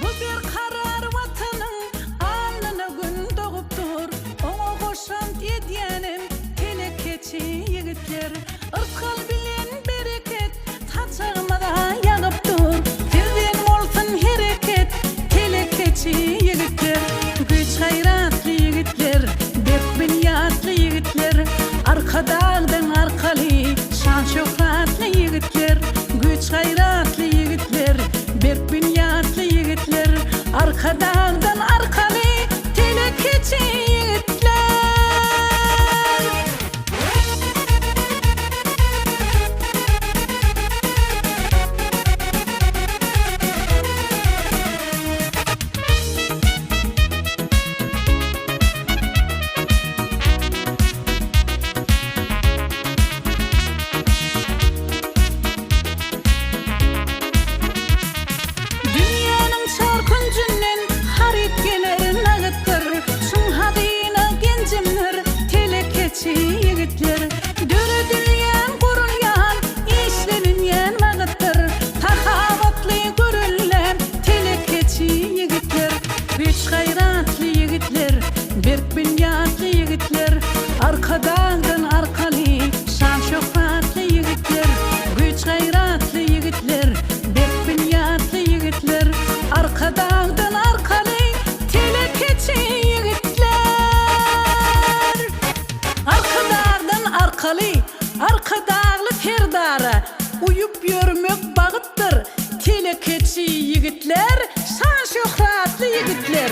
Bu bir karar vatanın alnına gün doğuptur. Ona koşan edyenim telekeçi yigitler. Irkal bilen bereket taçağımada yanıptur. Birden olsun hareket telekeçi yigitler. Güç hayratlı yigitler, bek binyatlı yigitler. Arkadağdan arkalı şan şöhratlı yigitler. Güç hayratlı yigitler, bek binyatlı yigitler. Arkadağdan arkalı telekeçi yigitler. Dünyanın çarpıncından harit gelir nağıttır. Şun hadina gencimler telekeçi yigitler. Dörü dünyan kurulyan işleninyen nağıttır. Tahavatlı görüllem telekeçi yigitler. Güç hayratlı yigitler, berk binyatlı yigitler. Arkadağdan arkalı şan şöhratlı yigitler. Güç hayratlı yigitler, berk binyatlı yigitler. Arkadağdan arkalı telekeçi yigitler. Arkadağdan arkadağlı ferdara uyup yürümek bağıttır. Telekeçi yigitler, şan şöhratlı yigitler.